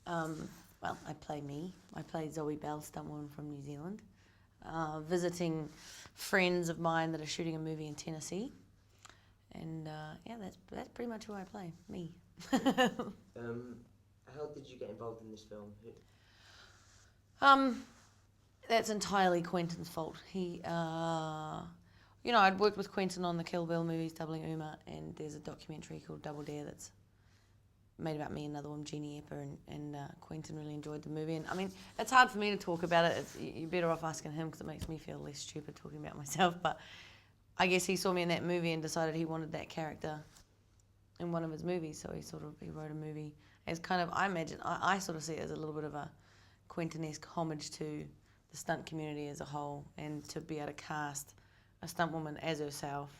Well, I play me. I play Zoe Bell, stuntwoman from New Zealand, visiting friends of mine that are shooting a movie in Tennessee. And yeah, that's pretty much who I play, me. How did you get involved in this film? That's entirely Quentin's fault. He, I'd worked with Quentin on the Kill Bill movies, Doubling Uma, and there's a documentary called Double Dare that's made about me and another woman, Jeannie Epper, and Quentin really enjoyed the movie. And I mean, it's hard for me to talk about it. You're better off asking him because it makes me feel less stupid talking about myself. But I guess he saw me in that movie and decided he wanted that character in one of his movies. So he wrote a movie as kind of, I sort of see it as a little bit of a Quentin-esque homage to the stunt community as a whole, and to be able to cast a stunt woman as herself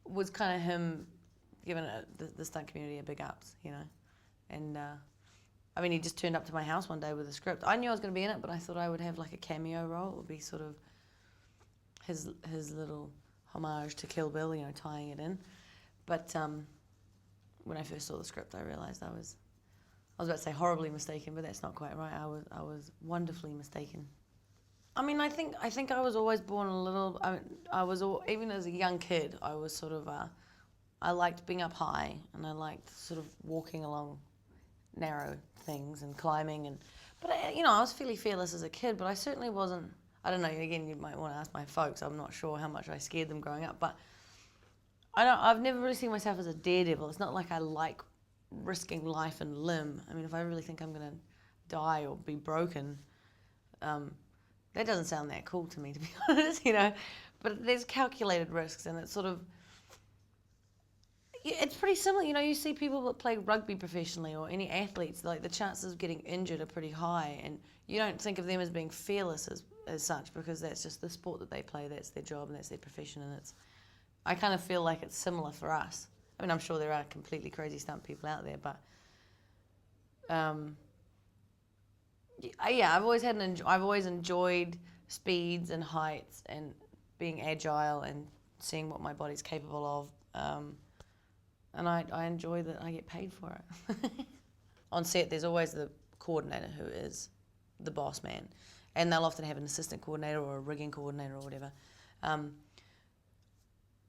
was kind of him giving the stunt community a big ups, And I mean, he just turned up to my house one day with a script. I knew I was going to be in it, but I thought I would have like a cameo role. It would be sort of his little homage to Kill Bill, tying it in. But when I first saw the script, I realised I was about to say horribly mistaken, but that's not quite right. I was wonderfully mistaken. I mean, I think I was always born a little. Even as a young kid, I was sort of. I liked being up high, and I liked sort of walking along narrow things and climbing. But I was fairly fearless as a kid. But I certainly wasn't. I don't know. Again, you might want to ask my folks. I'm not sure how much I scared them growing up, but I've never really seen myself as a daredevil. It's not like I like risking life and limb. I mean, if I really think I'm going to die or be broken, that doesn't sound that cool to me, to be honest, But there's calculated risks, and it's sort of, it's pretty similar. You see people that play rugby professionally or any athletes, like the chances of getting injured are pretty high, and you don't think of them as being fearless as such, because that's just the sport that they play, that's their job, and that's their profession, and I kind of feel like it's similar for us. I mean, I'm sure there are completely crazy stunt people out there, but I've always enjoyed speeds and heights and being agile and seeing what my body's capable of, and I enjoy that I get paid for it. On set, there's always the coordinator who is the boss man, and they'll often have an assistant coordinator or a rigging coordinator or whatever.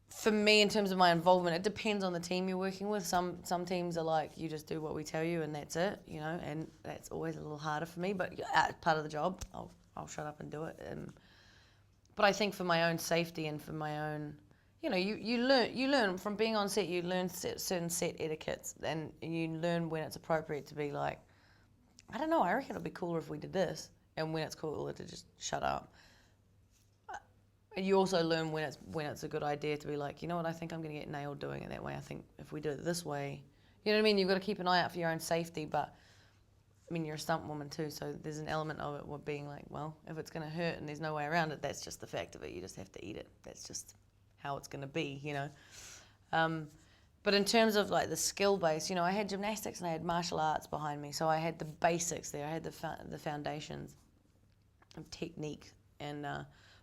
For me, in terms of my involvement, it depends on the team you're working with. Some teams are like, you just do what we tell you and that's it, and that's always a little harder for me, but part of the job, I'll shut up and do it. But I think for my own safety and for my own, you learn from being on set, you learn certain set etiquettes, and you learn when it's appropriate to be like, I don't know, I reckon it'd be cooler if we did this, and when it's cooler to just shut up. And you also learn when it's a good idea to be like, you know what, I think I'm going to get nailed doing it that way. I think if we do it this way, you know what I mean? You've got to keep an eye out for your own safety, but I mean, you're a stunt woman too, so there's an element of it being like, well, if it's going to hurt and there's no way around it, that's just the fact of it. You just have to eat it. That's just how it's going to be, But in terms of like the skill base, I had gymnastics and I had martial arts behind me, so I had the basics there. I had the foundations of technique, and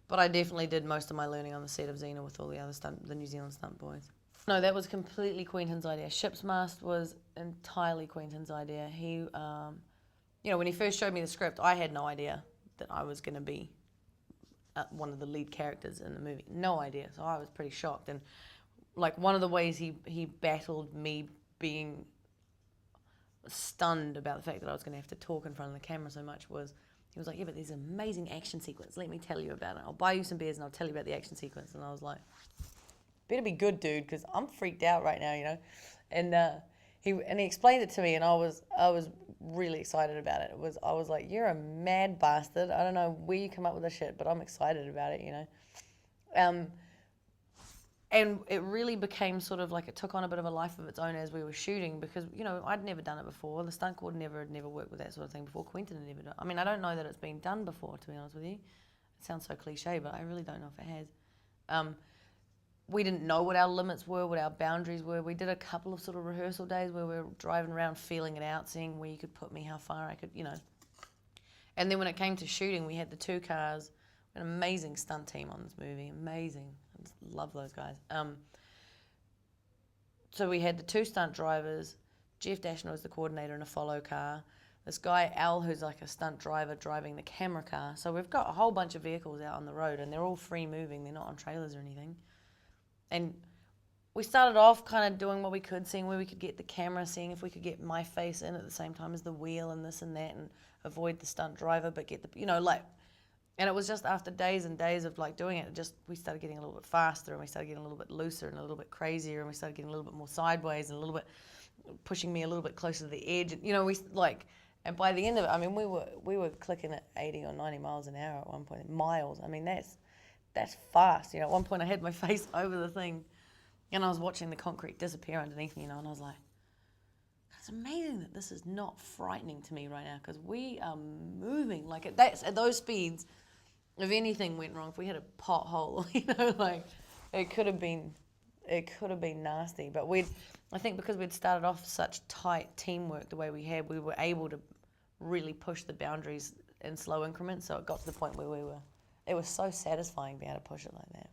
but I definitely did most of my learning on the set of Xena with all the New Zealand stunt boys. No, that was completely Quentin's idea. Ship's Mast was entirely Quentin's idea. He, when he first showed me the script, I had no idea that I was going to be one of the lead characters in the movie. No idea. So I was pretty shocked. And like one of the ways he battled me being stunned about the fact that I was going to have to talk in front of the camera so much was, he was like, yeah, but there's an amazing action sequence. Let me tell you about it. I'll buy you some beers and I'll tell you about the action sequence. And I was like, better be good, dude, because I'm freaked out right now, And he explained it to me, and I was really excited about it. I was like, you're a mad bastard. I don't know where you come up with this shit, but I'm excited about it, And it really became sort of like, it took on a bit of a life of its own as we were shooting, because, I'd never done it before. The stunt coordinator had never worked with that sort of thing before. Quentin had never done it. I mean, I don't know that it's been done before, to be honest with you. It sounds so cliche, but I really don't know if it has. We didn't know what our limits were, what our boundaries were. We did a couple of sort of rehearsal days where we were driving around, feeling it out, seeing where you could put me, how far I could, And then when it came to shooting, we had the 2 cars. An amazing stunt team on this movie, amazing. I just love those guys. So we had the 2 stunt drivers. Jeff Dashner was the coordinator in a follow car. this guy, Al, who's like a stunt driver driving the camera car. So we've got a whole bunch of vehicles out on the road and they're all free moving. They're not on trailers or anything. And we started off kind of doing what we could, seeing where we could get the camera, seeing if we could get my face in at the same time as the wheel and this and that and avoid the stunt driver, but get the, and it was just after days and days of like doing it, we started getting a little bit faster and we started getting a little bit looser and a little bit crazier and we started getting a little bit more sideways and a little bit pushing me a little bit closer to the edge. And, and by the end of it, I mean, we were clicking at 80 or 90 miles an hour at one point, miles. I mean, that's fast. At one point I had my face over the thing and I was watching the concrete disappear underneath me, and I was like, it's amazing that this is not frightening to me right now because we are moving. Like at those speeds, if anything went wrong, if we had a pothole, it could have been nasty. But I think because we'd started off such tight teamwork the way we had, we were able to really push the boundaries in slow increments. So it got to the point where it was so satisfying being able to push it like that.